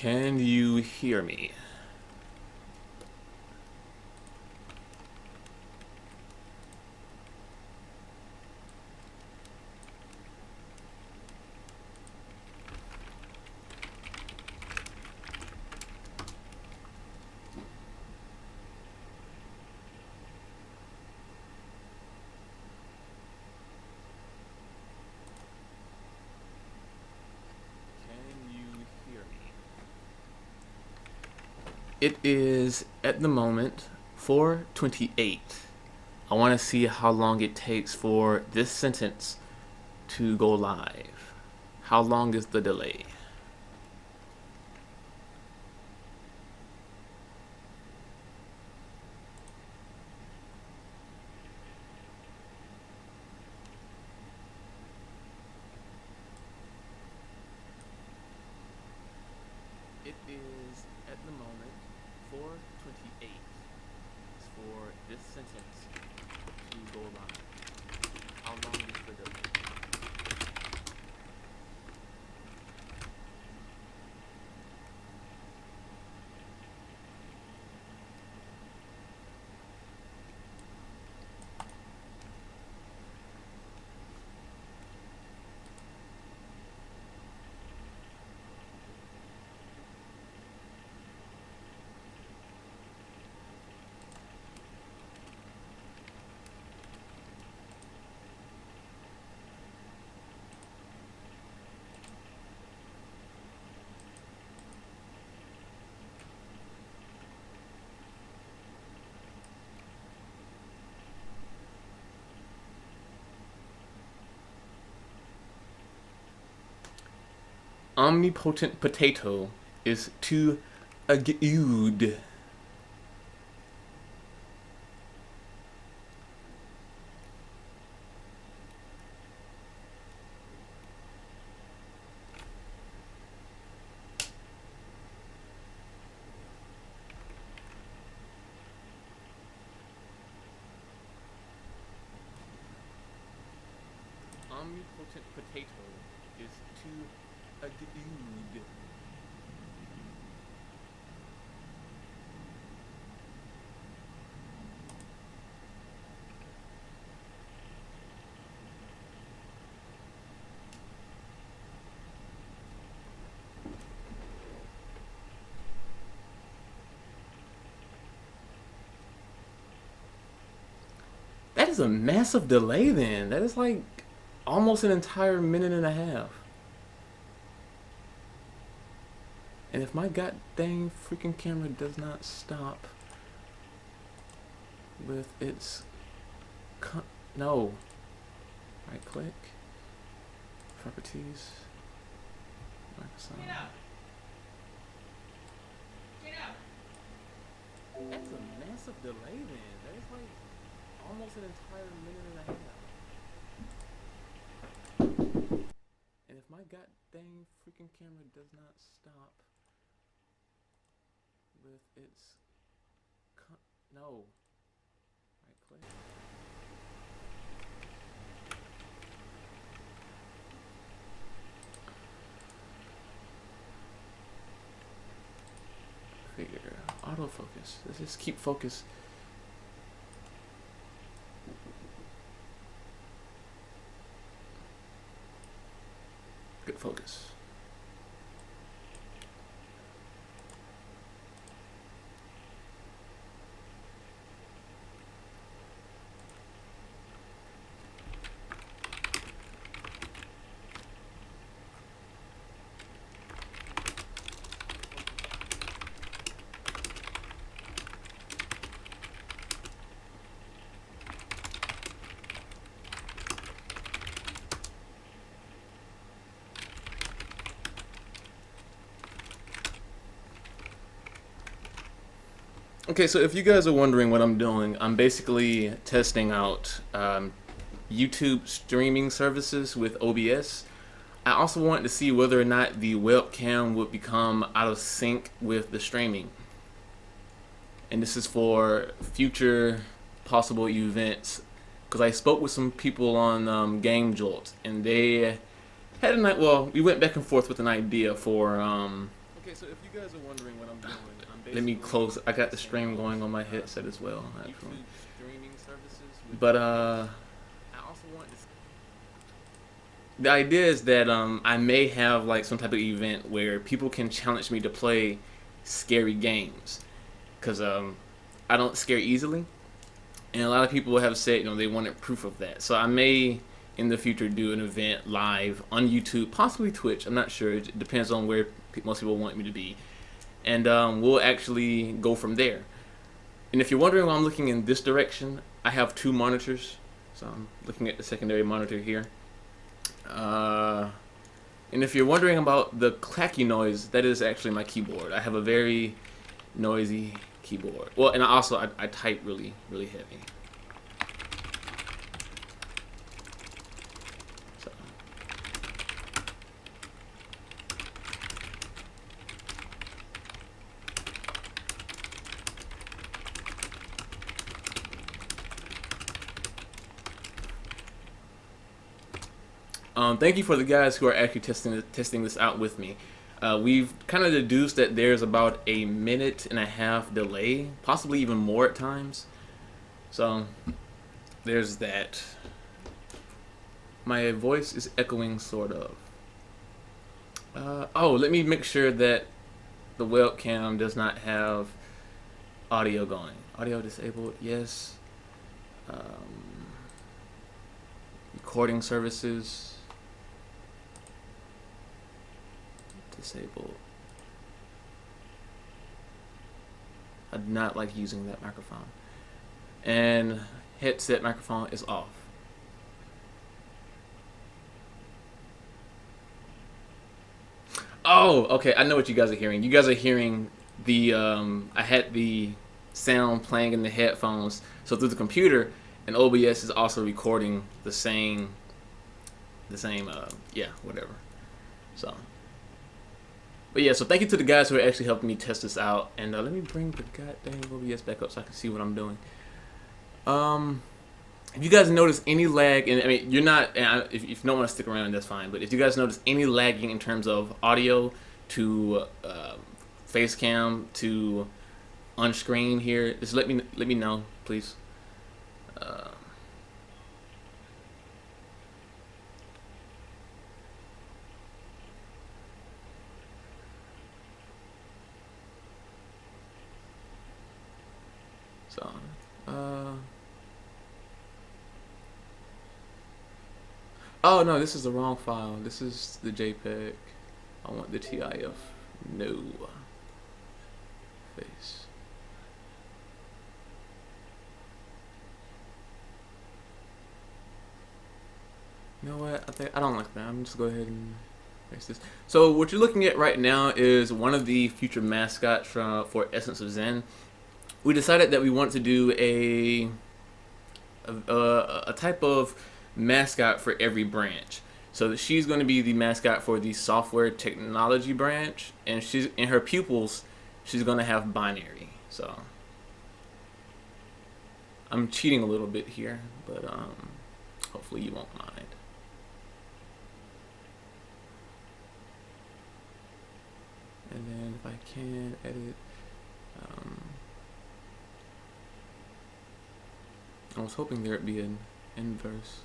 Can you hear me? Can you hear me? It is at the moment 4:28. I want to see how long it takes for this sentence to go live. How long is the delay? It is at the moment 4:28 for this sentence to go live. How long is the delay? Omnipotent potato is too agud. Omnipotent potato is too agud. That is a massive delay then. That is like almost an entire minute and a half. And if my god dang freaking camera does not stop with its no. Right click. Properties. Microsoft. That's a massive delay then. That is like almost an entire minute and a half. And if my god dang freaking camera does not stop with its no. Right click. Figure autofocus. Let's just keep focus. Good focus. Okay, so if you guys are wondering what I'm doing, I'm basically testing out YouTube streaming services with OBS. I also wanted to see whether or not the webcam would become out of sync with the streaming. And this is for future possible events. Because I spoke with some people on Game Jolt, and they had we went back and forth with an idea for Okay, so if you guys are wondering what I'm doing, let me close. I got the stream going on my headset as well. But I also want to. The idea is that I may have like some type of event where people can challenge me to play scary games, cause I don't scare easily, and a lot of people have said they wanted proof of that. So I may in the future do an event live on YouTube, possibly Twitch. I'm not sure. It depends on where most people want me to be, and we'll actually go from there. And if you're wondering why I'm looking in this direction, I have two monitors, so I'm looking at the secondary monitor here. And if you're wondering about the clacky noise, that is actually my keyboard. I have a very noisy keyboard. Well, and I type really, really heavy. So. Thank you for the guys who are actually testing this out with me. We've kind of deduced that there's about a 1.5-minute delay, possibly even more at times. So there's that. My voice is echoing, sort of. Oh, let me make sure that the webcam does not have audio going. Audio disabled, yes. Recording services disabled. I do not like using that microphone. And headset microphone is off. Oh, okay. I know what you guys are hearing. You guys are hearing the I had the sound playing in the headphones. So through the computer, and OBS is also recording the same yeah, whatever. So but yeah, so thank you to the guys who are actually helping me test this out. And let me bring the goddamn OBS back up so I can see what I'm doing. If you guys notice any lag, and I mean, you're not, if you don't want to stick around, that's fine. But if you guys notice any lagging in terms of audio to face cam to on screen here, just let me know, please. So, oh no, this is the wrong file. This is the JPEG. I want the TIF. No. Face. You know what? I don't like that. I'm just gonna go ahead and fix this. So what you're looking at right now is one of the future mascots for Essence of Zen. We decided that we want to do a type of mascot for every branch. So she's going to be the mascot for the software technology branch, and she's in her pupils. She's going to have binary. So I'm cheating a little bit here, but hopefully you won't mind. And then if I can edit. I was hoping there'd be an inverse.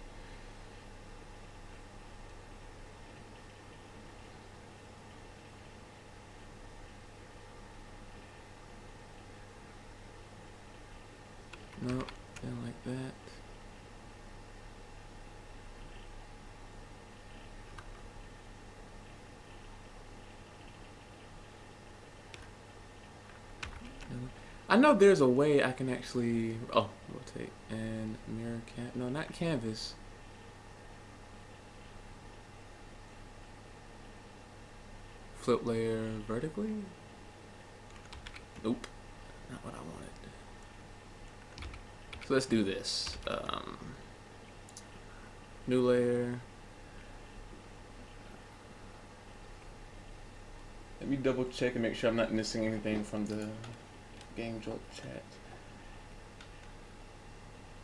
Nope, didn't like that. I know there's a way I can actually rotate and mirror no, not canvas. Flip layer vertically? Nope, not what I wanted. So let's do this. New layer. Let me double check and make sure I'm not missing anything from the Game Jolt chat.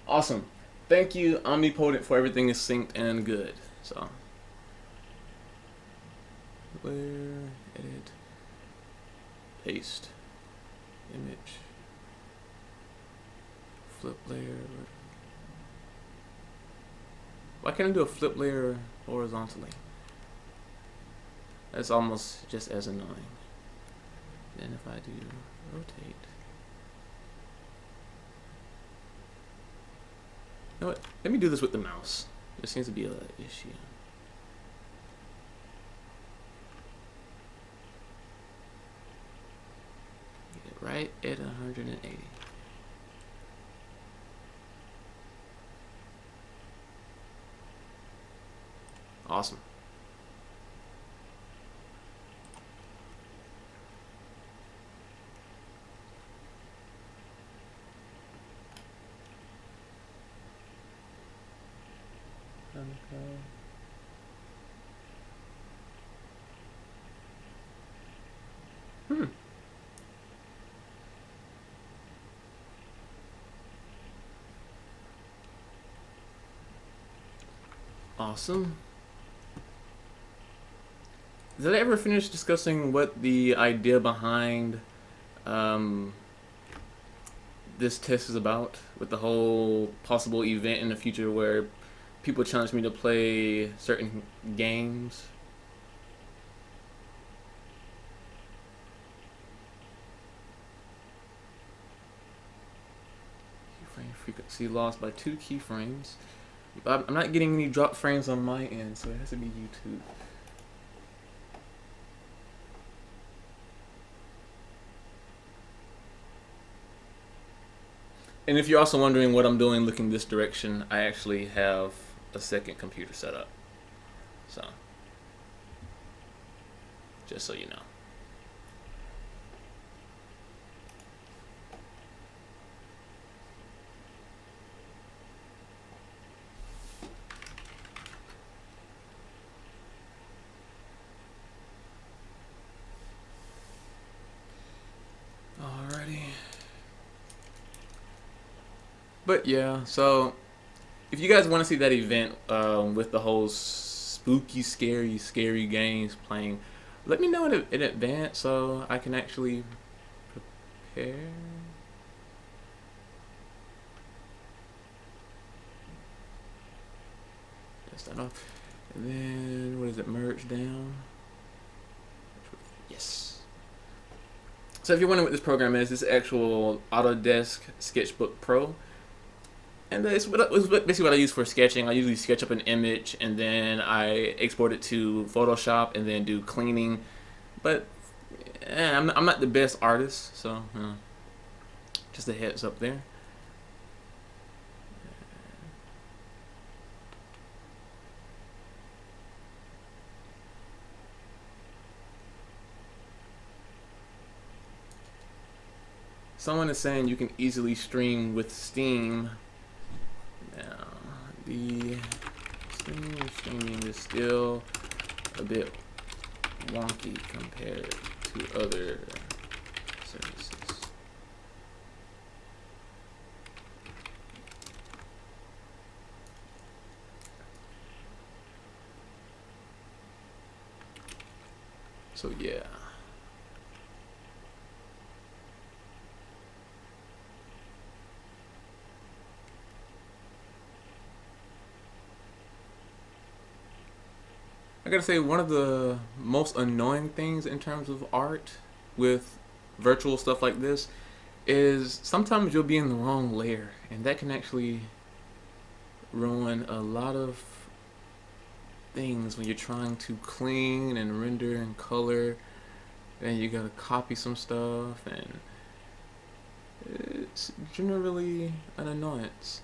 Awesome. Thank you, Omnipotent, for everything is synced and good. So, layer, edit. paste image, flip layer. Why can't I do a flip layer horizontally? That's almost just as annoying. Then if I do rotate. You know what? Let me do this with the mouse. There seems to be an issue. Get it right at 180. Awesome. Okay. Awesome. Did I ever finish discussing what the idea behind this test is about? With the whole possible event in the future where people challenge me to play certain games? Keyframe frequency lost by 2 keyframes. I'm not getting any drop frames on my end, so it has to be YouTube. And if you're also wondering what I'm doing looking this direction, I actually have a second computer set up. So, just so you know. Alrighty. But yeah, so if you guys want to see that event with the whole spooky, scary games playing, let me know in advance so I can actually prepare. Test that off. And then, what is it, merge down? Yes. So if you're wondering what this program is, it's actual Autodesk Sketchbook Pro. And it's basically what I use for sketching. I usually sketch up an image and then I export it to Photoshop and then do cleaning. But I'm not the best artist, so just a heads up there. Someone is saying you can easily stream with Steam. Now, the streaming is still a bit wonky compared to other services. So yeah. I gotta say, one of the most annoying things in terms of art with virtual stuff like this is sometimes you'll be in the wrong layer, and that can actually ruin a lot of things when you're trying to clean and render and color, and you gotta copy some stuff, and it's generally an annoyance.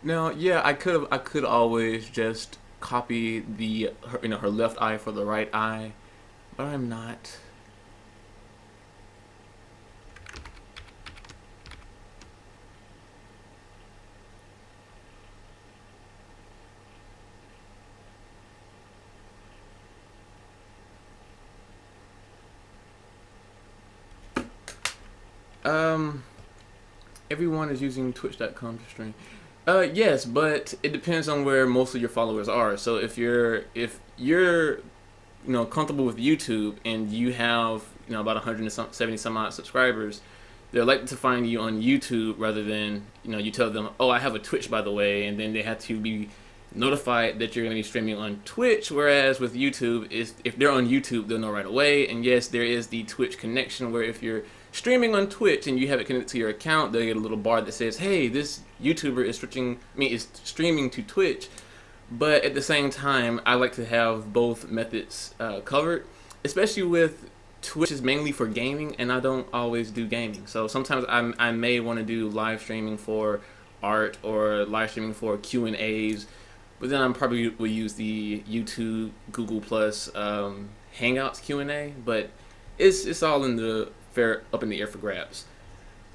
Now, yeah, I could always just copy her left eye for the right eye, but I'm not. Everyone is using Twitch.com to stream. Yes, but it depends on where most of your followers are. So if you're comfortable with YouTube and you have about 170 some odd subscribers, they're likely to find you on YouTube rather than you tell them, oh, I have a Twitch by the way, and then they have to be notified that you're going to be streaming on Twitch. Whereas with YouTube, is if they're on YouTube, they'll know right away. And yes, there is the Twitch connection where if you're streaming on Twitch and you have it connected to your account, they'll get a little bar that says, hey, this YouTuber is is streaming to Twitch. But at the same time, I like to have both methods covered, especially with Twitch is mainly for gaming, and I don't always do gaming. So sometimes I may want to do live streaming for art or live streaming for Q&As, but then I probably will use the YouTube Google Plus Hangouts Q&A. But it's all in the fair up in the air for grabs.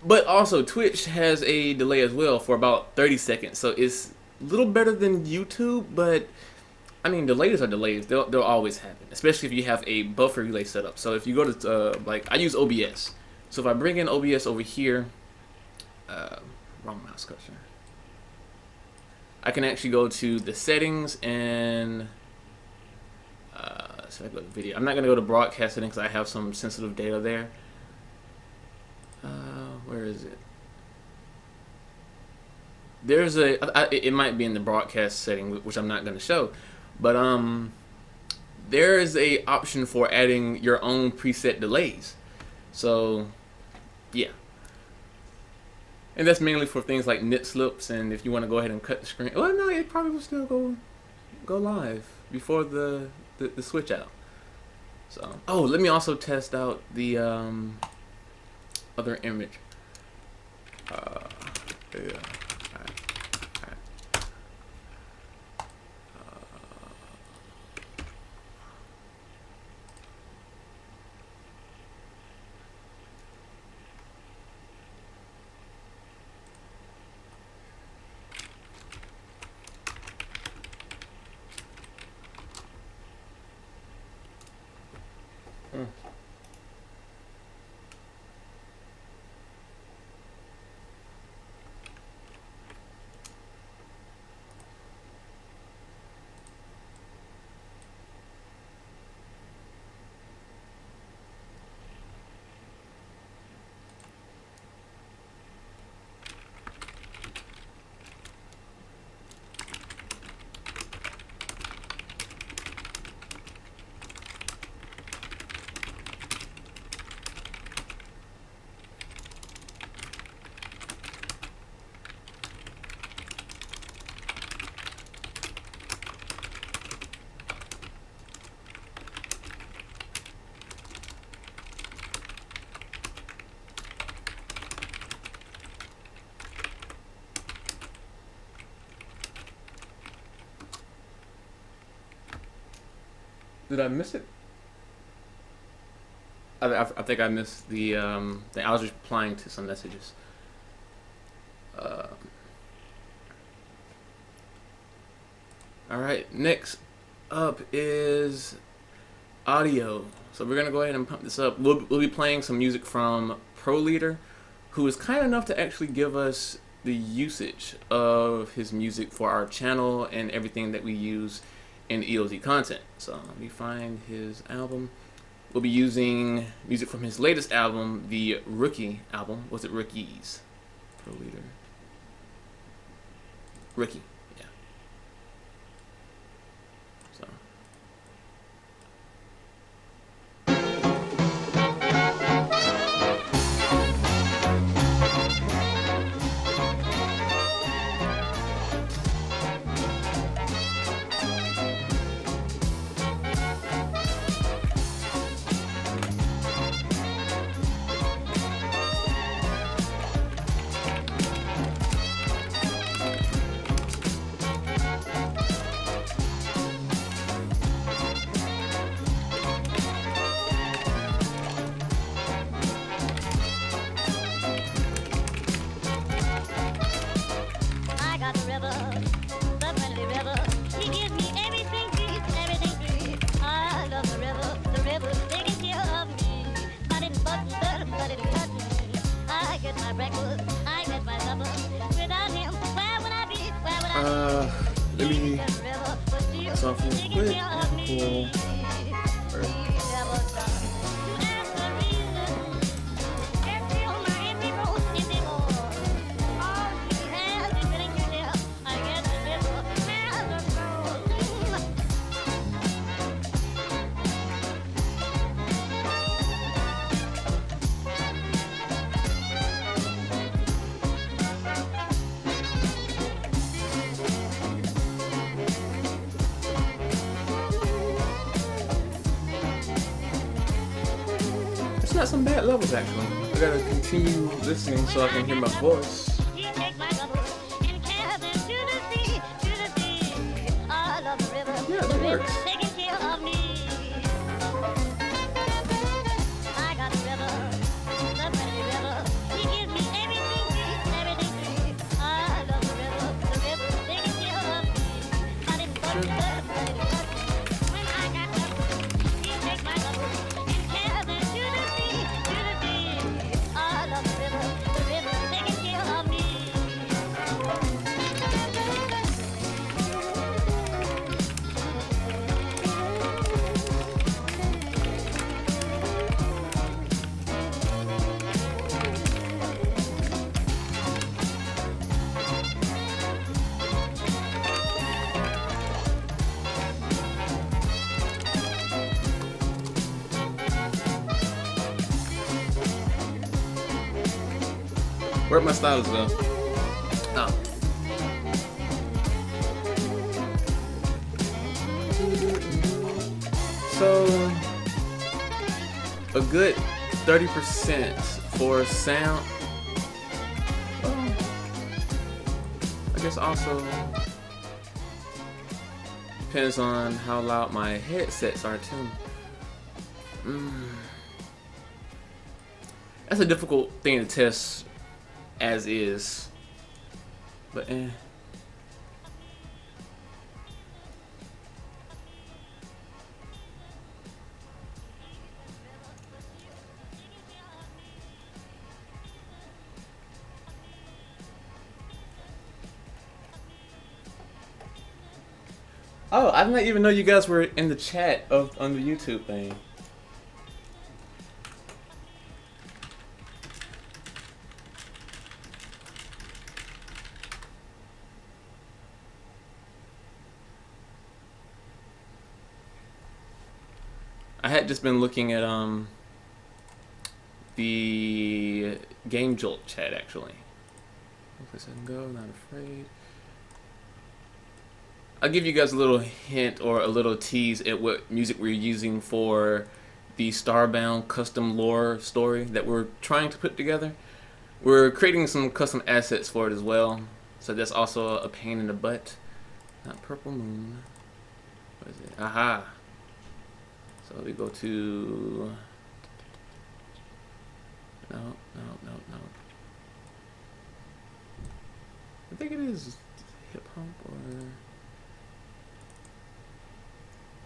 But also Twitch has a delay as well for about 30 seconds, so it's a little better than YouTube, but I mean, delays are delays. They'll always happen, especially if you have a buffer relay set up. So if you go to, like, I use OBS. So if I bring in OBS over here, wrong mouse cursor, I can actually go to the settings and, so I go to video. I'm not going to go to broadcast settings because I have some sensitive data there. Where is it? There's it might be in the broadcast setting, which I'm not going to show. But there is a option for adding your own preset delays. So yeah, and that's mainly for things like nip slips, and if you want to go ahead and cut the screen. Well, no, it probably will still go live before the switch out. So let me also test out the other image. Yeah. Did I miss it? I think I missed the thing. I was replying to some messages. All right, next up is audio. So we're gonna go ahead and pump this up. We'll be playing some music from ProLeader, who is kind enough to actually give us the usage of his music for our channel and everything that we use in EOZ content. So let me find his album. We'll be using music from his latest album, the Rookie album. Was it Rookies? ProLeader. Rookie, yeah. So. this off real quick and pull Earth. It's not some bad levels actually. I gotta continue listening so I can hear my voice. Yeah, it works. Where'd my stylus go? Oh. So, a good 30% for sound. I guess also depends on how loud my headsets are too. That's a difficult thing to test as is, but Oh, I didn't even know you guys were in the chat on the YouTube thing. I had just been looking at the Game Jolt chat actually. Focus and go, not afraid. I'll give you guys a little hint or a little tease at what music we're using for the Starbound custom lore story that we're trying to put together. We're creating some custom assets for it as well, so that's also a pain in the butt. Not Purple Moon. What is it? Aha! So we go to... No. I think it is hip hop or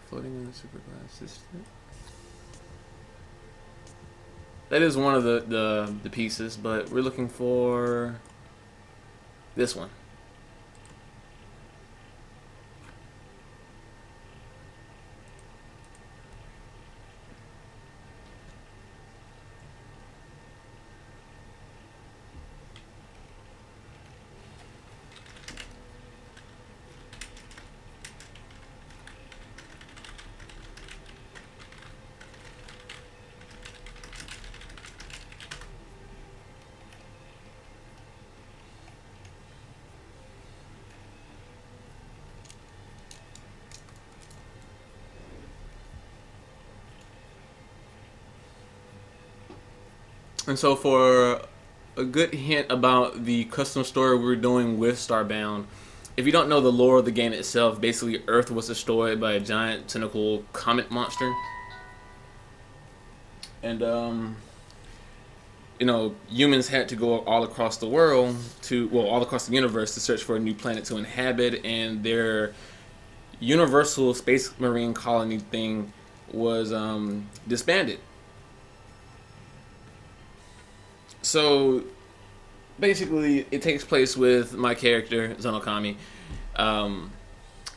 floating in the superglass system. That is one of the pieces, but we're looking for this one. And so for a good hint about the custom story we're doing with Starbound, if you don't know the lore of the game itself, basically Earth was destroyed by a giant tentacle comet monster. And, you know, humans had to go all across the world all across the universe to search for a new planet to inhabit, and their universal space marine colony thing was disbanded. So basically it takes place with my character Zonokami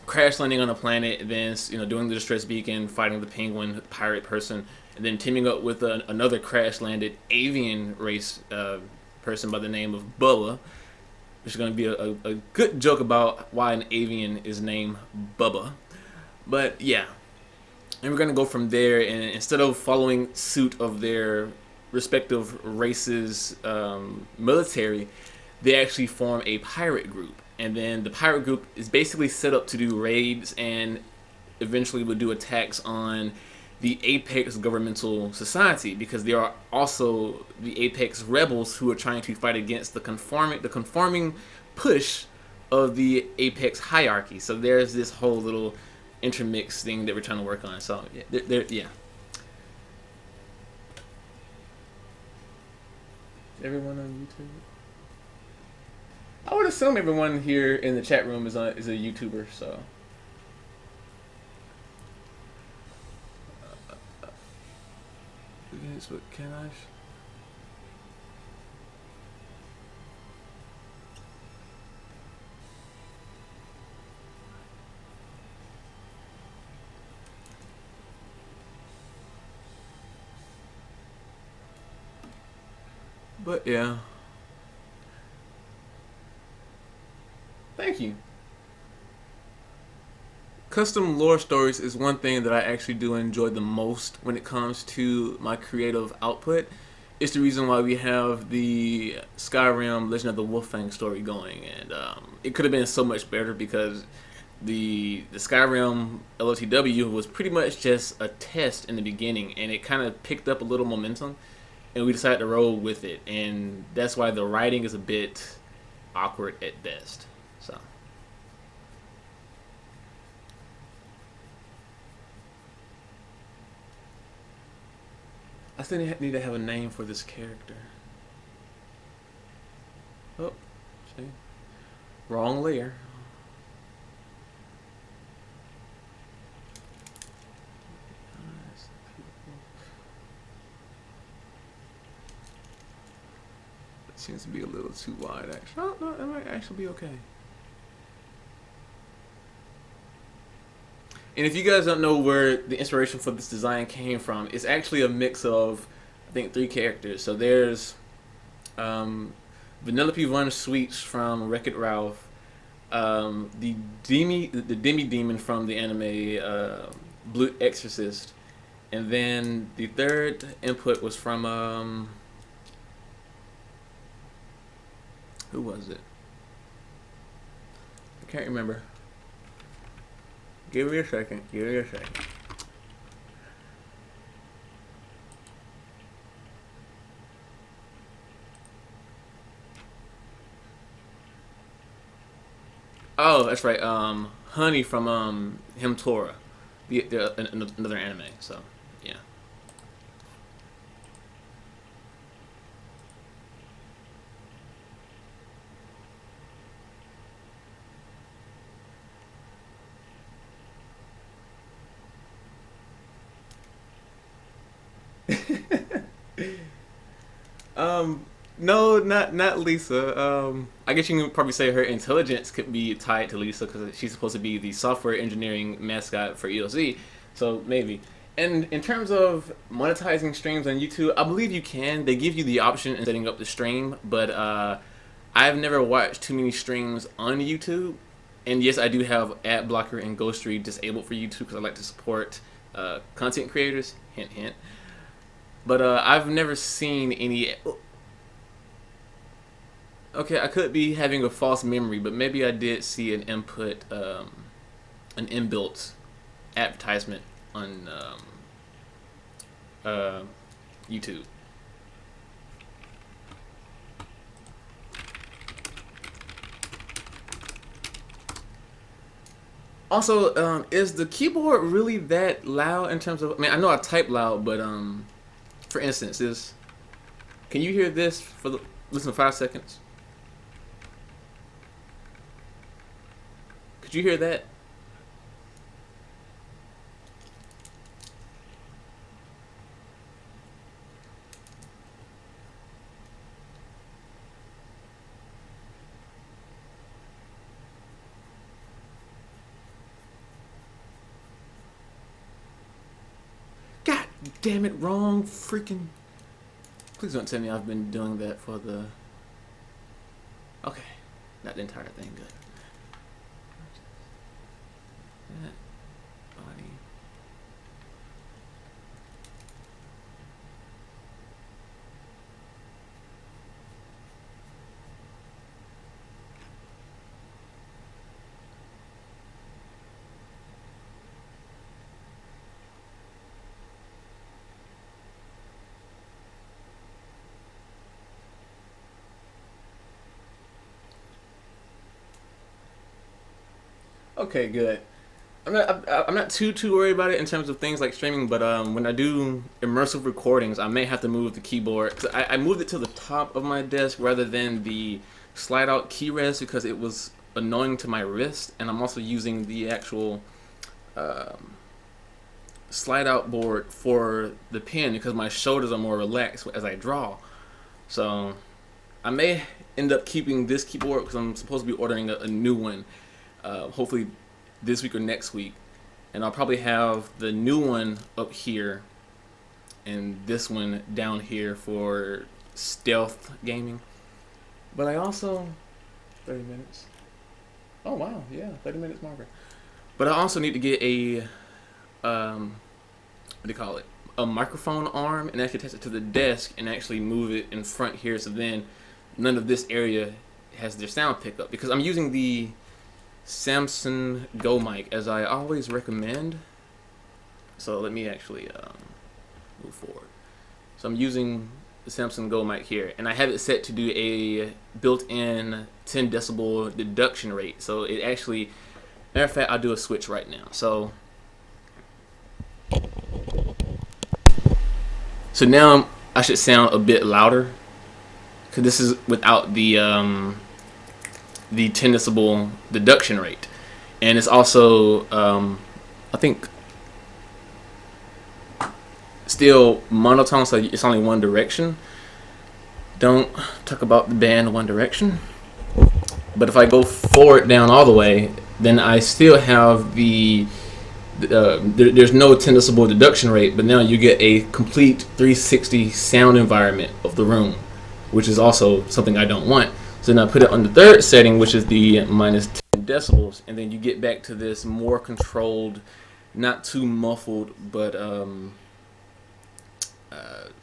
crash landing on a planet, and then doing the distress beacon, fighting the penguin pirate person, and then teaming up with another crash landed avian race person by the name of Bubba, which is going to be a good joke about why an avian is named Bubba. But yeah, and we're going to go from there, and instead of following suit of their respective races military, they actually form a pirate group. And then the pirate group is basically set up to do raids and eventually would do attacks on the Apex governmental society, because there are also the Apex rebels who are trying to fight against the conforming push of the Apex hierarchy. So there's this whole little intermix thing that we're trying to work on. So yeah. Everyone on YouTube? I would assume everyone here in the chat room is a YouTuber, so. But can I? But yeah. Thank you. Custom lore stories is one thing that I actually do enjoy the most when it comes to my creative output. It's the reason why we have the Skyrim Legend of the Wolfang story going, and it could have been so much better because the Skyrim LOTW was pretty much just a test in the beginning, and it kind of picked up a little momentum, and we decided to roll with it, and that's why the writing is a bit awkward at best. So. I still need to have a name for this character. Oh, see? Wrong layer. It seems to be a little too wide, actually. Oh, no, that might actually be okay. And if you guys don't know where the inspiration for this design came from, it's actually a mix of, I think, 3 characters. So there's Vanellope Von Sweets from Wreck-It Ralph, the Demi Demon from the anime Blue Exorcist, and then the third input was from who was it? I can't remember. Give me a second. Oh, that's right. Honey from Him Torah, another anime. So yeah. No, not Lisa. I guess you can probably say her intelligence could be tied to Lisa because she's supposed to be the software engineering mascot for EOZ. So maybe. And in terms of monetizing streams on YouTube, I believe you can. They give you the option in setting up the stream, but I've never watched too many streams on YouTube. And yes, I do have ad blocker and ghostery disabled for YouTube because I like to support content creators. Hint, hint. But I've never seen any. Okay, I could be having a false memory, but maybe I did see an input, an inbuilt advertisement on YouTube. Also, is the keyboard really that loud in terms of? I mean, I know I type loud, but for instance, can you hear this listen to 5 seconds? Could you hear that? Damn it, wrong freaking. Please don't tell me I've been doing that for the. Okay, not the entire thing. Good. That body. Okay, good. I'm not too worried about it in terms of things like streaming, but when I do immersive recordings, I may have to move the keyboard because I moved it to the top of my desk rather than the slide out key rest because it was annoying to my wrist, and I'm also using the actual slide out board for the pen because my shoulders are more relaxed as I draw. So I may end up keeping this keyboard because I'm supposed to be ordering a new one, hopefully this week or next week, and I'll probably have the new one up here and this one down here for stealth gaming. But I also 30 minutes. Oh wow, yeah, 30 minutes marker. But I also need to get a what do you call it? A microphone arm and actually attach it to the desk and actually move it in front here so then none of this area has their sound pickup because I'm using the Samsung Go mic as I always recommend. So let me actually move forward. So I'm using the Samsung Go mic here and I have it set to do a built-in 10 decibel deduction rate. So it actually, matter of fact, I'll do a switch right now. So now I should sound a bit louder because this is without the 10 decibel deduction rate, and it's also I think still monotone, so it's only one direction. Don't talk about the band One Direction. But if I go forward down all the way, then I still have there's no 10 decibel deduction rate, but now you get a complete 360 sound environment of the room, which is also something I don't want. So then I put it on the third setting, which is the minus 10 decibels, and then you get back to this more controlled, not too muffled, but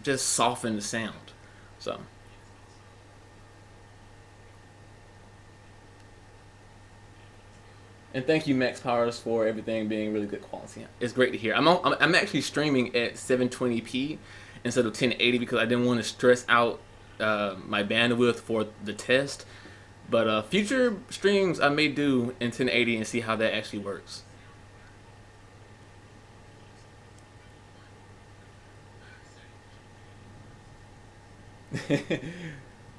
just soften the sound. So. And thank you, Max Powers, for everything being really good quality. It's great to hear. I'm actually streaming at 720p instead of 1080 because I didn't want to stress out my bandwidth for the test. But future streams I may do in 1080 and see how that actually works.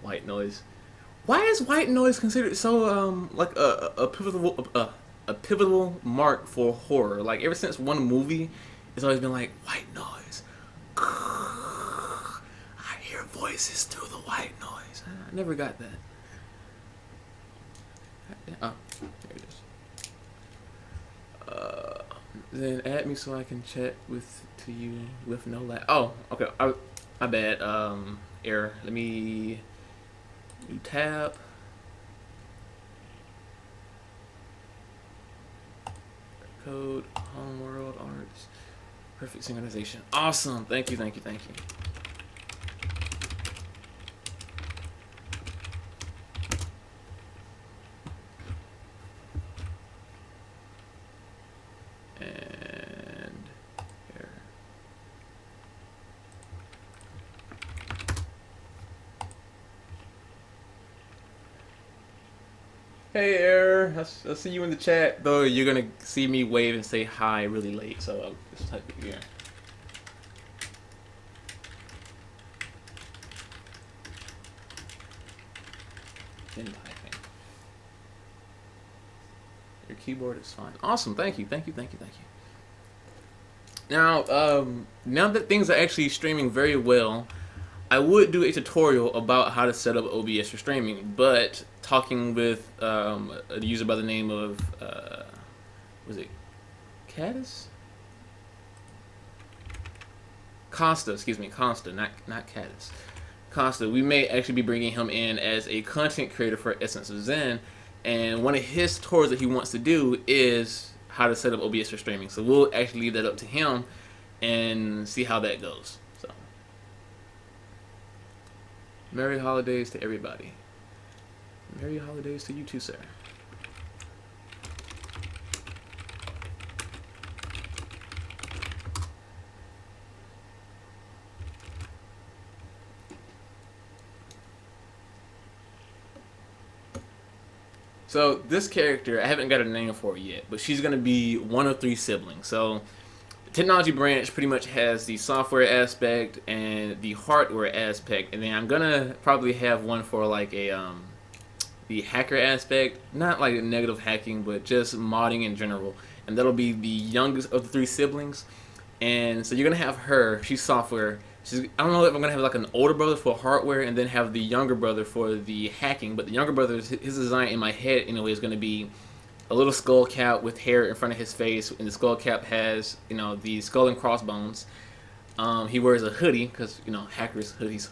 White noise. Why is white noise considered so like a pivotal mark for horror? Like ever since one movie, it's always been like white noise. I hear voices through the white noise. I never got that. Oh, there it is. Then add me so I can chat to you with no lag. Oh, okay. My bad. Error. Let me new tab. Code, Homeworld, Arts, perfect synchronization. Awesome. Thank you. And here. Hey, Air. I'll see you in the chat. Though you're gonna see me wave and say hi really late, so I'll just type it here. In typing. Your keyboard is fine. Awesome. Thank you. Now that things are actually streaming very well, I would do a tutorial about how to set up OBS for streaming, but talking with a user by the name of, was it Caddis? Costa, excuse me, Costa, not Caddis. Costa, we may actually be bringing him in as a content creator for Essence of Zen, and one of his tours that he wants to do is how to set up OBS for streaming. So we'll actually leave that up to him and see how that goes. So, Merry holidays to everybody. Merry holidays to you too, sir. So this character, I haven't got a name for it yet, but she's gonna be one of 3 siblings. So the technology branch pretty much has the software aspect and the hardware aspect, and then I'm gonna probably have one for like a the hacker aspect, not like negative hacking, but just modding in general. And that'll be the youngest of the 3 siblings. And so you're gonna have her. She's software. I don't know if I'm gonna have like an older brother for hardware and then have the younger brother for the hacking. But the younger brother, his design in my head anyway, is gonna be a little skull cap with hair in front of his face, and the skull cap has, you know, the skull and crossbones. He wears a hoodie because, you know, hackers hoodies.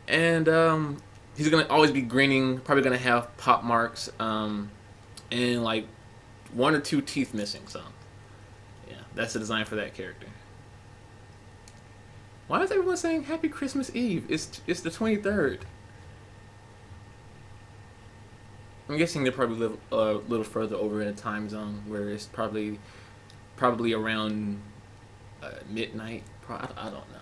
And he's gonna always be grinning. Probably gonna have pop marks, and like 1 or 2 teeth missing. So yeah, that's the design for that character. Why is everyone saying Happy Christmas Eve? It's the 23rd. I'm guessing they probably live a little further over in a time zone where it's probably around midnight. I don't know.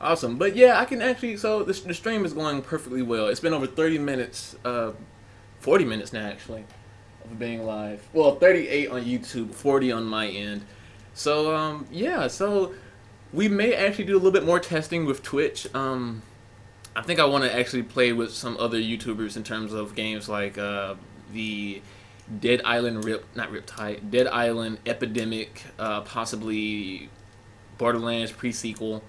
Awesome, but yeah, I can actually. So the stream is going perfectly well. It's been over 30 minutes, 40 minutes now actually, of being live. Well, 38 on YouTube, 40 on my end. So yeah, so we may actually do a little bit more testing with Twitch. I think I want to actually play with some other YouTubers in terms of games like the Dead Island Dead Island Epidemic, possibly Borderlands pre-sequel.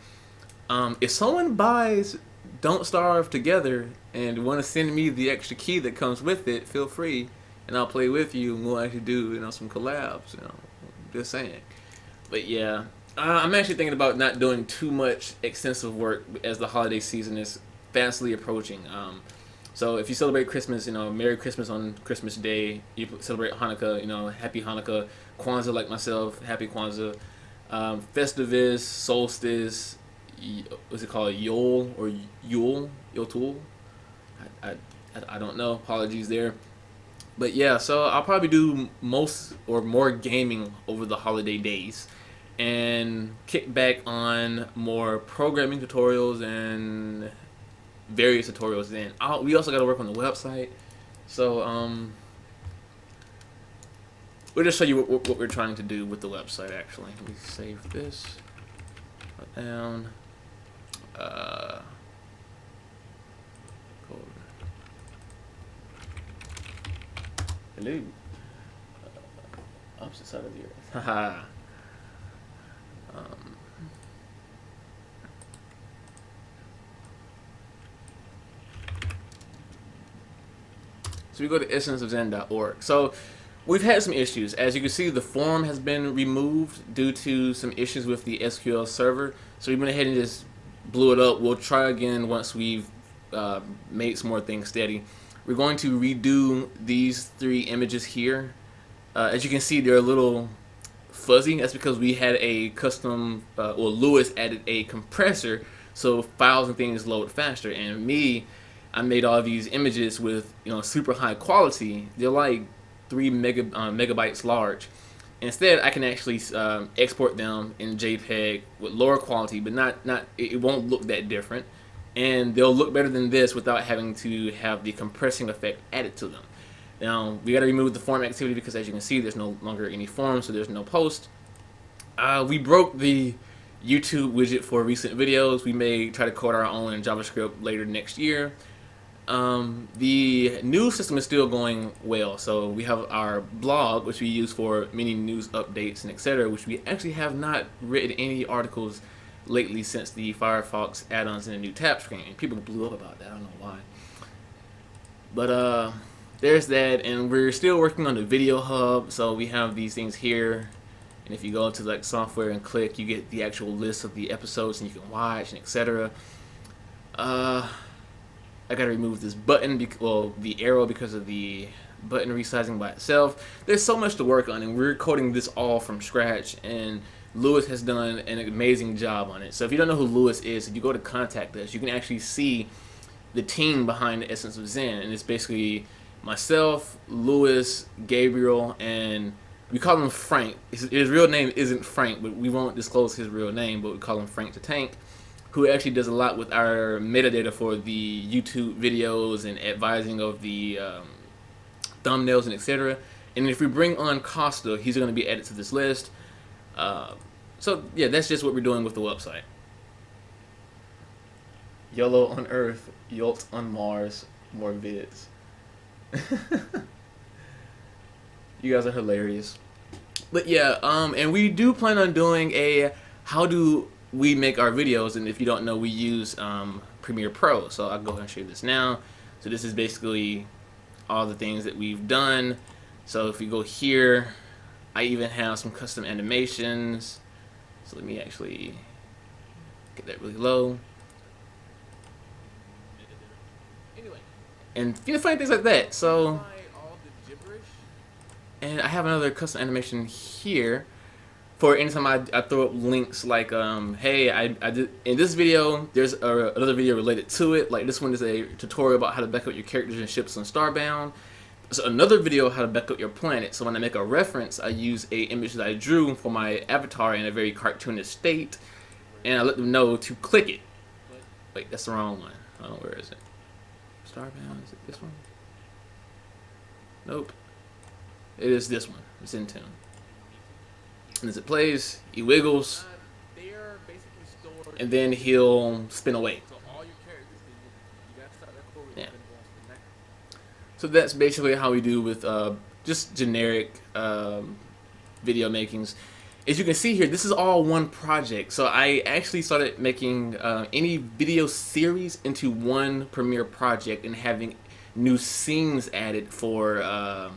If someone buys Don't Starve Together and want to send me the extra key that comes with it, feel free, and I'll play with you, and we'll actually do, you know, some collabs. You know, just saying. But yeah, I'm actually thinking about not doing too much extensive work as the holiday season is fastly approaching. So if you celebrate Christmas, you know, Merry Christmas on Christmas Day. You celebrate Hanukkah, you know, Happy Hanukkah. Kwanzaa, like myself, Happy Kwanzaa. Festivus, Solstice. What's it called? Yule or Yule? Yule? I don't know. Apologies there. But yeah, so I'll probably do most or more gaming over the holiday days and kick back on more programming tutorials and various tutorials then. We also got to work on the website. So we'll just show you what we're trying to do with the website actually. Let me save this. Put down. Hello. Opposite side of the earth. Haha. So we go to essenceofzen.org. So we've had some issues. As you can see, the forum has been removed due to some issues with the SQL server. So we went ahead and just blew it up. We'll try again once we've made some more things steady. We're going to redo these 3 images here. As you can see, they're a little fuzzy. That's because we had a custom, or Lewis added a compressor, so files and things load faster. And I made all these images with, you know, super high quality. They're like 3 megabytes large. Instead, I can actually export them in JPEG with lower quality, but it won't look that different. And they'll look better than this without having to have the compressing effect added to them. Now, we got to remove the form activity because, as you can see, there's no longer any form, so there's no post. We broke the YouTube widget for recent videos. We may try to code our own in JavaScript later next year. The news system is still going well. So we have our blog, which we use for many news updates and etc., which we actually have not written any articles lately since the Firefox add-ons and the new tap screen. People blew up about that. I don't know why. But there's that, and we're still working on the video hub. So we have these things here, and if you go to like software and click, you get the actual list of the episodes and you can watch and etc. I gotta remove this button, the arrow, because of the button resizing by itself. There's so much to work on, and we're coding this all from scratch, and Lewis has done an amazing job on it. So if you don't know who Lewis is, if you go to contact us, you can actually see the team behind the Essence of Zen, and it's basically myself, Lewis, Gabriel, and we call him Frank. His real name isn't Frank, but we won't disclose his real name, but we call him Frank the Tank, who actually does a lot with our metadata for the YouTube videos and advising of the thumbnails and etc. And if we bring on Costa, he's going to be added to this list. So yeah, that's just what we're doing with the website. YOLO on Earth, YOLT on Mars, more vids. You guys are hilarious. But yeah, and we do plan on doing a how do we make our videos, and if you don't know, we use Premiere Pro. So I'll go ahead and show you this now. So this is basically all the things that we've done. So if we go here, I even have some custom animations. So let me actually get that really low. And funny things like that. So, and I have another custom animation here for anytime I throw up links like, hey, I did in this video, there's another video related to it. Like this one is a tutorial about how to back up your characters and ships on Starbound. So another video how to back up your planet. So when I make a reference, I use a image that I drew for my avatar in a very cartoonish state, and I let them know to click it. Wait, that's the wrong one. I don't know, where is it? Starbound, is it this one? Nope. It is this one. It's in tune. And as it plays, he wiggles, and then he'll spin away. Yeah. So that's basically how we do with just generic video makings. As you can see here, this is all one project. So I actually started making any video series into one Premiere project and having new scenes added for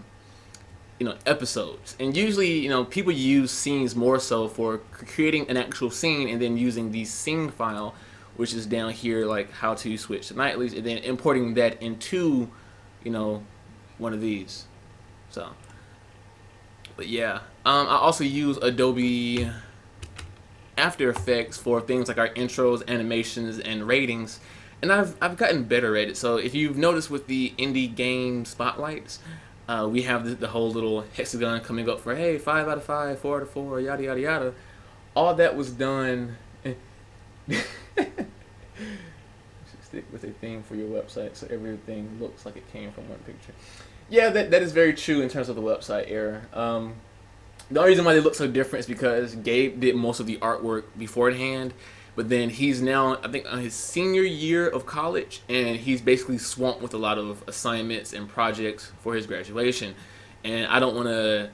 episodes. And usually, people use scenes more so for creating an actual scene and then using the scene file, which is down here, like how to switch to nightlies, and then importing that into, one of these. So, but yeah, I also use Adobe After Effects for things like our intros, animations, and ratings, and I've gotten better at it. So if you've noticed with the indie game spotlights, we have the whole little hexagon coming up for, hey, 5 out of 5, 4 out of 4, yada yada yada. All that was done. Stick with a theme for your website so everything looks like it came from one picture. Yeah, that is very true in terms of the website error. The only reason why they look so different is because Gabe did most of the artwork beforehand, but then he's now, I think, on his senior year of college, and he's basically swamped with a lot of assignments and projects for his graduation. And I don't want to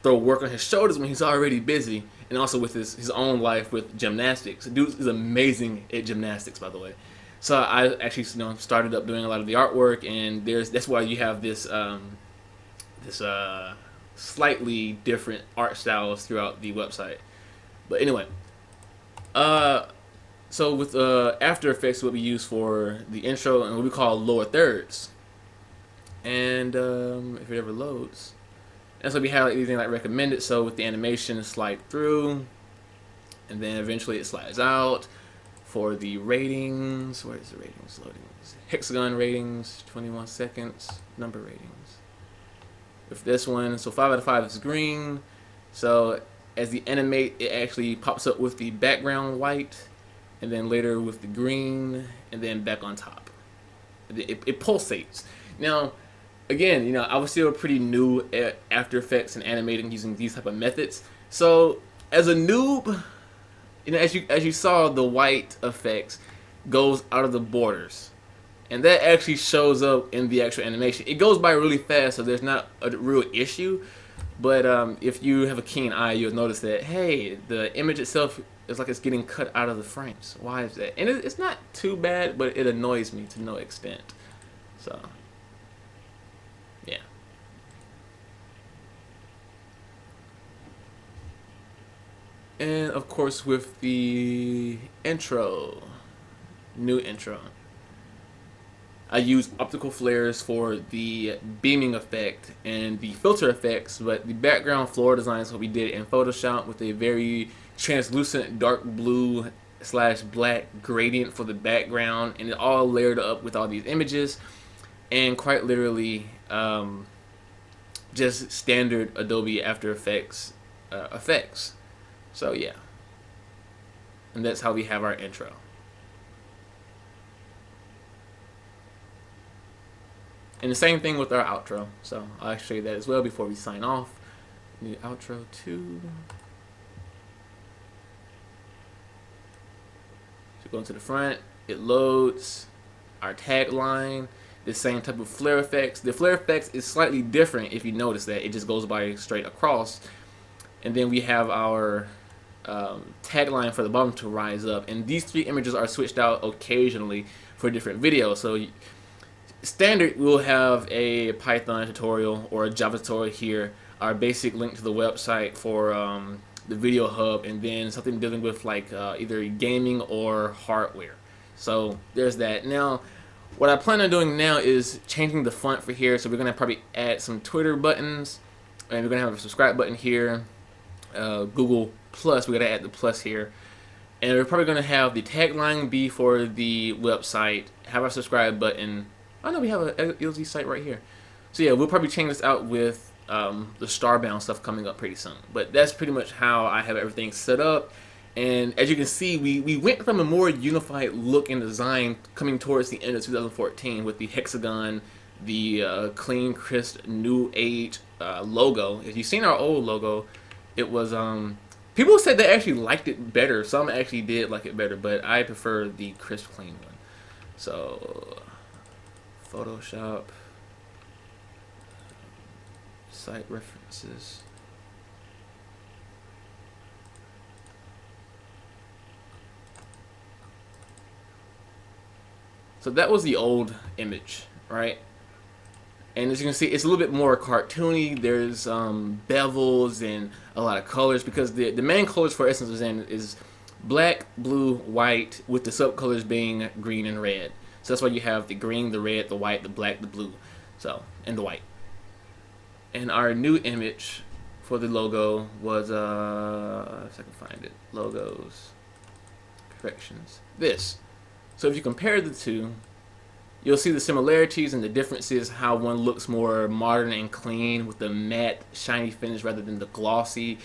throw work on his shoulders when he's already busy, and also with his own life with gymnastics. The dude is amazing at gymnastics, by the way. So I actually started up doing a lot of the artwork, and that's why you have this slightly different art styles throughout the website. But anyway, so with After Effects, what we use for the intro and what we call lower thirds, and if it ever loads, and so we have anything like recommended. So with the animation, slide through, and then eventually it slides out. For the ratings, where is the ratings loading? Hexagon ratings, 21 seconds, number ratings. With this one, so 5 out of 5 is green. So as the animate, it actually pops up with the background white, and then later with the green, and then back on top. It pulsates. Now, again, I was still pretty new at After Effects and animating using these type of methods. So as a noob, as you saw, the white effects goes out of the borders, and that actually shows up in the actual animation. It goes by really fast, so there's not a real issue. But if you have a keen eye, you'll notice that, hey, the image itself It's like it's getting cut out of the frames. Why is that? And it's not too bad, but it annoys me to no extent. So, yeah. And of course, with the intro, new intro, I use optical flares for the beaming effect and the filter effects, but the background floor design is what we did in Photoshop with a very translucent dark blue slash black gradient for the background, and it all layered up with all these images, and quite literally just standard Adobe After Effects effects. So yeah, and that's how we have our intro. And the same thing with our outro. So I'll show you that as well before we sign off. New outro 2. So go into the front, it loads our tagline, the same type of flare effects. The flare effects is slightly different if you notice that. It just goes by straight across. And then we have our tagline for the bottom to rise up. And these 3 images are switched out occasionally for different videos. So standard, we'll have a Python tutorial or a Java tutorial here, our basic link to the website for the video hub, and then something dealing with like either gaming or hardware. So there's that. Now, what I plan on doing now is changing the font for here. So we're gonna probably add some Twitter buttons, and we're gonna have a subscribe button here. Google Plus, we gotta add the plus here. And we're probably gonna have the tagline be for the website, have our subscribe button. I know we have a LZ site right here. So yeah, we'll probably change this out with the Starbound stuff coming up pretty soon. But that's pretty much how I have everything set up. And as you can see, we went from a more unified look and design coming towards the end of 2014 with the hexagon, the clean, crisp, new age logo. If you've seen our old logo, it was, people said they actually liked it better. Some actually did like it better, but I prefer the crisp, clean one. So Photoshop, site references. So that was the old image, right? And as you can see, it's a little bit more cartoony. There's bevels and a lot of colors, because the main colors for Essence of Zen is black, blue, white, with the subcolors being green and red. So that's why you have the green, the red, the white, the black, the blue, so, and the white. And our new image for the logo was, if I can find it, logos, corrections, this. So if you compare the two, you'll see the similarities and the differences, how one looks more modern and clean with the matte, shiny finish rather than the glossy,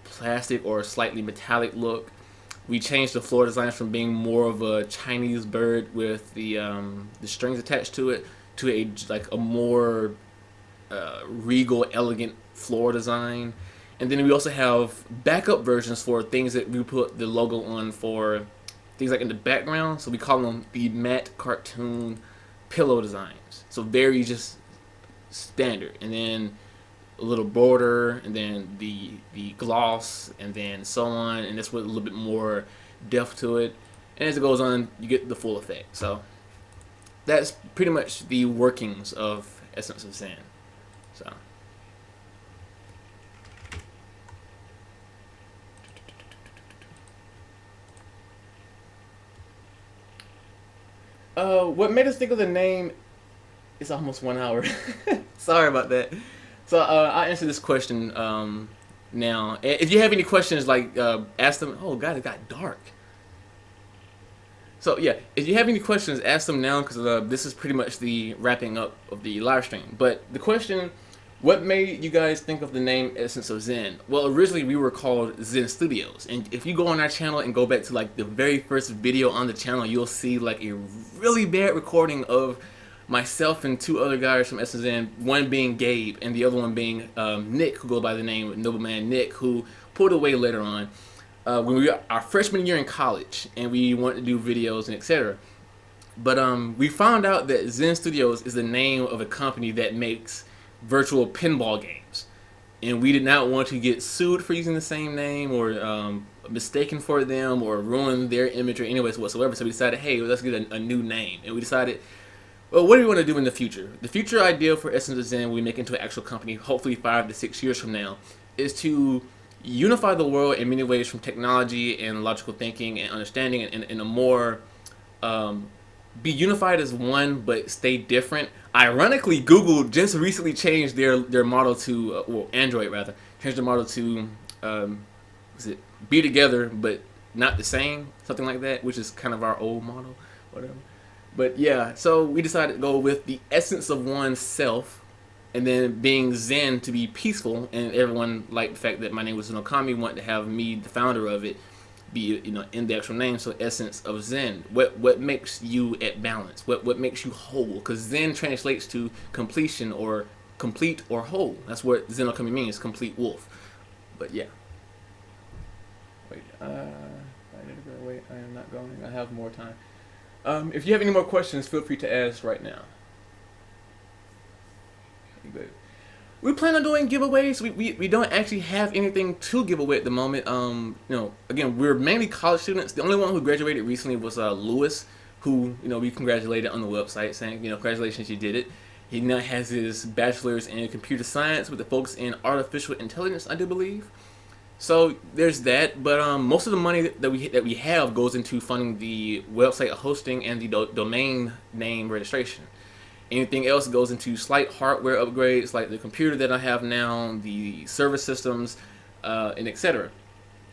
plastic or slightly metallic look. We changed the floor design from being more of a Chinese bird with the strings attached to it to a more regal, elegant floor design. And then we also have backup versions for things that we put the logo on for things like in the background. So we call them the matte cartoon pillow designs. So very just standard. And then a little border, and then the gloss, and then so on, and this with a little bit more depth to it. And as it goes on, you get the full effect. So that's pretty much the workings of Essence of Zen. So what made us think of the name is almost 1 hour. Sorry about that. So I'll answer this question now. If you have any questions, like ask them. Oh God, it got dark. So yeah, if you have any questions, ask them now, because this is pretty much the wrapping up of the live stream. But the question, what made you guys think of the name Essence of Zen? Well, originally we were called Zen Studios, and if you go on our channel and go back to like the very first video on the channel, you'll see like a really bad recording of myself and 2 other guys from Essence of Zen, one being Gabe and the other one being Nick, who goes by the name of Nobleman Nick, who pulled away later on when we were our freshman year in college, and we wanted to do videos and etc. But we found out that Zen Studios is the name of a company that makes virtual pinball games, and we did not want to get sued for using the same name or mistaken for them or ruin their image or anyways whatsoever. So we decided, hey, let's get a new name, and we decided, well, what do we want to do in the future? The future idea for Essence of Zen, when we make into an actual company, hopefully 5 to 6 years from now, is to unify the world in many ways, from technology and logical thinking and understanding, and in a more be unified as one but stay different. Ironically, Google just recently changed their model to well, Android rather changed the model to was it be together but not the same, something like that, which is kind of our old model, whatever. But yeah, so we decided to go with the essence of oneself, and then being Zen to be peaceful, and everyone liked the fact that my name was Zenokami, wanted to have me, the founder of it, be, you know, in the actual name. So essence of Zen, what makes you at balance, what makes you whole, because Zen translates to completion or complete or whole. That's what Zenokami means, complete wolf. But yeah, wait, I need to go. Wait, I am not going. I have more time. If you have any more questions, feel free to ask right now. We plan on doing giveaways. We don't actually have anything to give away at the moment. You know, again, we're mainly college students. The only one who graduated recently was Lewis, who, you know, we congratulated on the website, saying, you know, congratulations, you did it. He now has his bachelor's in computer science with a focus in artificial intelligence, I do believe. So there's that, but most of the money that we have goes into funding the website hosting and the domain name registration. Anything else goes into slight hardware upgrades, like the computer that I have now, the server systems, and etc.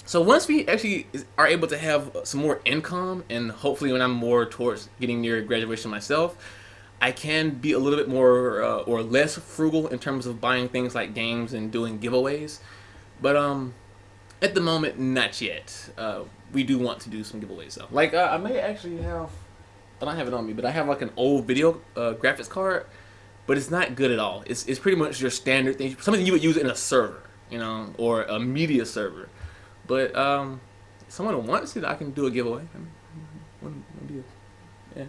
So once we actually are able to have some more income, and hopefully when I'm more towards getting near graduation myself, I can be a little bit more or less frugal in terms of buying things like games and doing giveaways. But at the moment, not yet. We do want to do some giveaways though. Like I may actually have, I don't have it on me, but I have like an old video graphics card, but it's not good at all. It's pretty much your standard thing, something you would use in a server, you know, or a media server. But if someone wants it, I can do a giveaway. Yeah.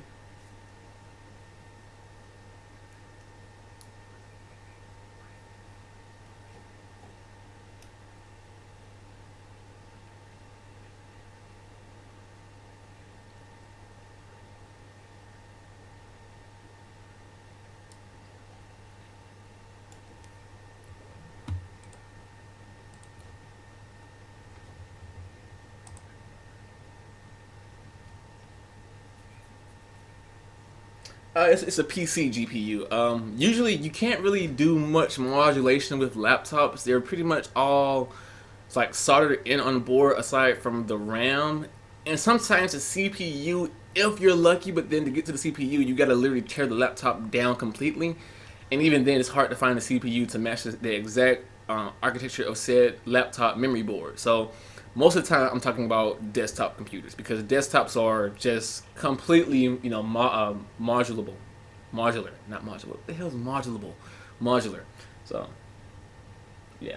It's a PC GPU. Usually you can't really do much modulation with laptops. They're pretty much all, it's like soldered in on board aside from the RAM. And sometimes the CPU, if you're lucky, but then to get to the CPU, you gotta literally tear the laptop down completely. And even then, it's hard to find a CPU to match the exact architecture of said laptop memory board. So most of the time I'm talking about desktop computers, because desktops are just completely, you know, modular, not modular. What the hell is modulable? Modular. So, yeah.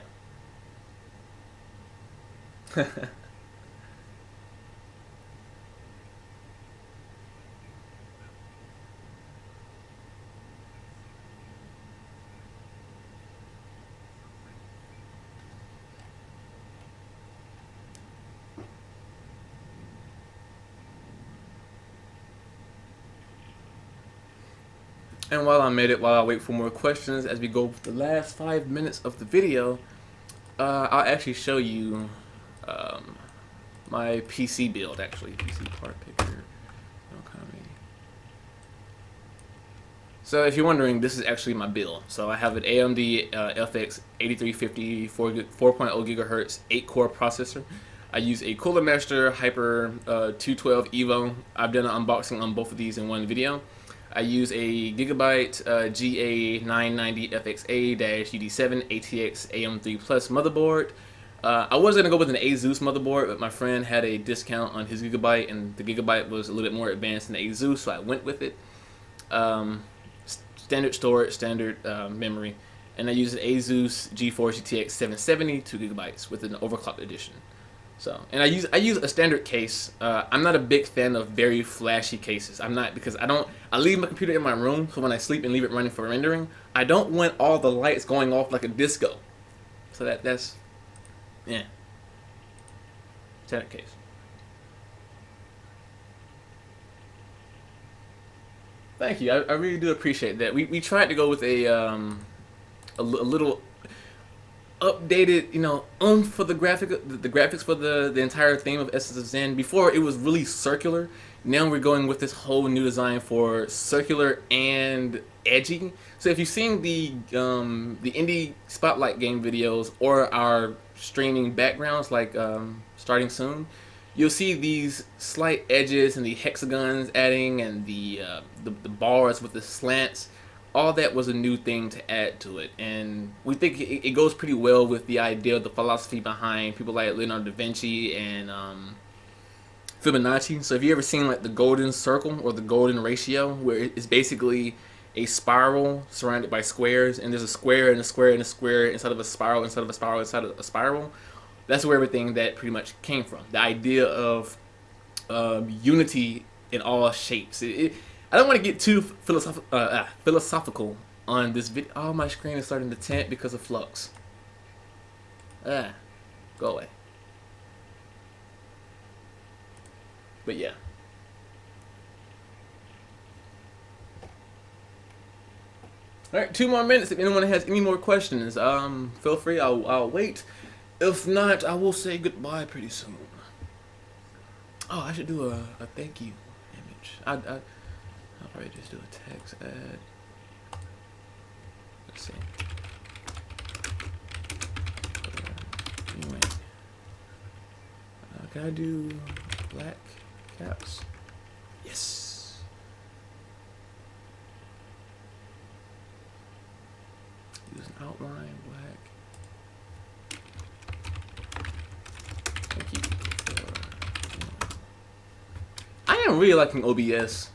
And while I'm at it, while I wait for more questions, as we go with the last 5 minutes of the video, I'll actually show you my PC build, actually. PC part picker. Okay. So if you're wondering, this is actually my build. So I have an AMD FX 8350 4.0 gigahertz 8-core processor. I use a Cooler Master Hyper 212 Evo. I've done an unboxing on both of these in one video. I use a Gigabyte GA990FXA-UD7 ATX AM3 Plus motherboard. I was going to go with an ASUS motherboard, but my friend had a discount on his Gigabyte, and the Gigabyte was a little bit more advanced than the ASUS, so I went with it. Standard storage, standard memory, and I use an ASUS GeForce GTX 770, 2 gigabytes with an overclocked edition. So, and I use a standard case. I'm not a big fan of very flashy cases. I'm not, because I leave my computer in my room, so when I sleep and leave it running for rendering, I don't want all the lights going off like a disco. So that's, yeah. that case. Thank you. I really do appreciate that. We tried to go with a little updated, for the the graphics for the entire theme of Essence of Zen. Before it was really circular. Now we're going with this whole new design for circular and edgy. So if you've seen the indie spotlight game videos or our streaming backgrounds, like starting soon, you'll see these slight edges and the hexagons adding and the bars with the slants. All that was a new thing to add to it, and we think it goes pretty well with the idea of the philosophy behind people like Leonardo da Vinci and Fibonacci. So if you ever seen like the golden circle or the golden ratio, where it's basically a spiral surrounded by squares, and there's a square and a square and a square inside of a spiral inside of a spiral inside of a spiral, that's where everything that pretty much came from. The idea of unity in all shapes. I don't want to get too philosophical on this video. Oh, my screen is starting to tint because of flux. Go away. But yeah. Alright, 2 more minutes. If anyone has any more questions, feel free. I'll wait. If not, I will say goodbye pretty soon. Oh, I should do a thank you image. I'll probably just do a text ad. Let's see. Anyway. Can I do black caps? Yes. Use an outline, black. Thank you for... I am really liking OBS.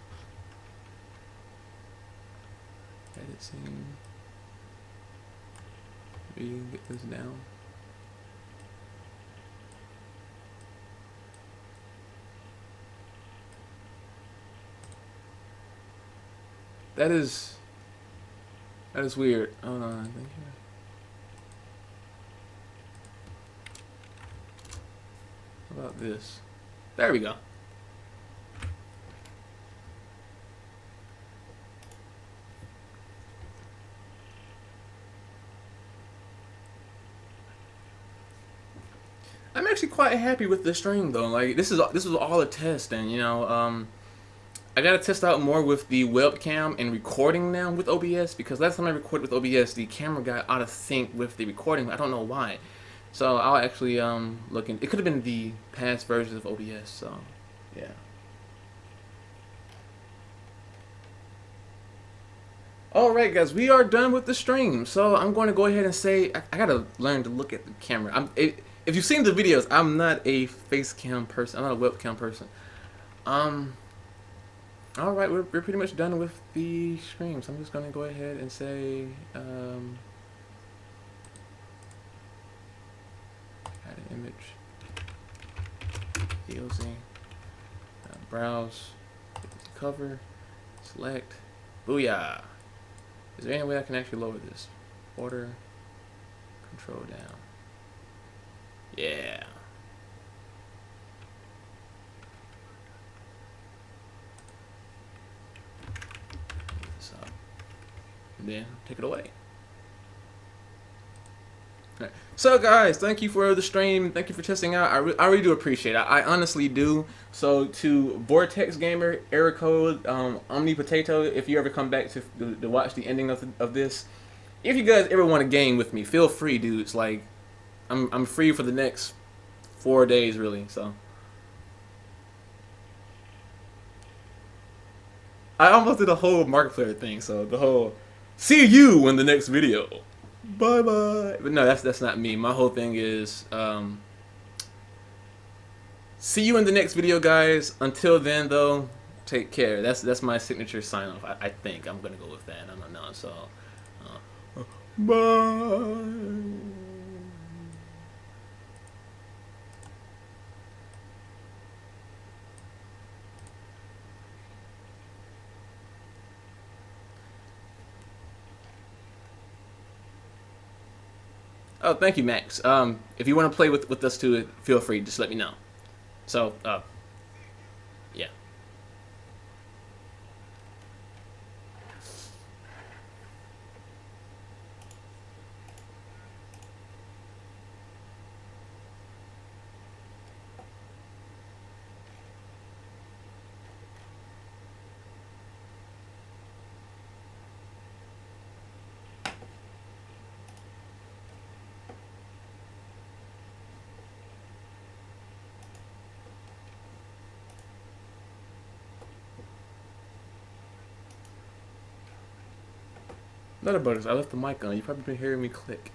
Edit scene. Maybe you can get this down. That is weird. Hold on, thank you. How about this? There we go. I'm actually quite happy with the stream though. Like this was all a test, and I gotta test out more with the webcam and recording now with OBS, because last time I recorded with OBS, the camera got out of sync with the recording. I don't know why. So I'll actually look in. It could have been the past versions of OBS. So yeah. Alright guys, we are done with the stream. So I'm going to go ahead and say I gotta learn to look at the camera. If you've seen the videos, I'm not a face cam person. I'm not a webcam person. Alright, we're pretty much done with the stream, so I'm just gonna go ahead and say add an image, EOZ, browse, cover, select, booyah. Is there any way I can actually lower this? Order, control down. Yeah. And then take it away. Right. So guys, thank you for the stream. Thank you for testing out. I really do appreciate it. I honestly do. So to Vortex Gamer, error code, Omni Potato, if you ever come back to watch the ending of this, if you guys ever want to game with me, feel free, dudes. Like, I'm free for the next 4 days, really. So I almost did a whole Markiplier thing. So the whole see you in the next video. Bye bye. But no, that's not me. My whole thing is see you in the next video, guys. Until then, though, take care. That's my signature sign off. I think I'm gonna go with that. I don't know. So bye. Oh, thank you, Max. If you want to play with us too, feel free. Just let me know. So, yeah. Not a bonus. I left the mic on. You've probably been hearing me click.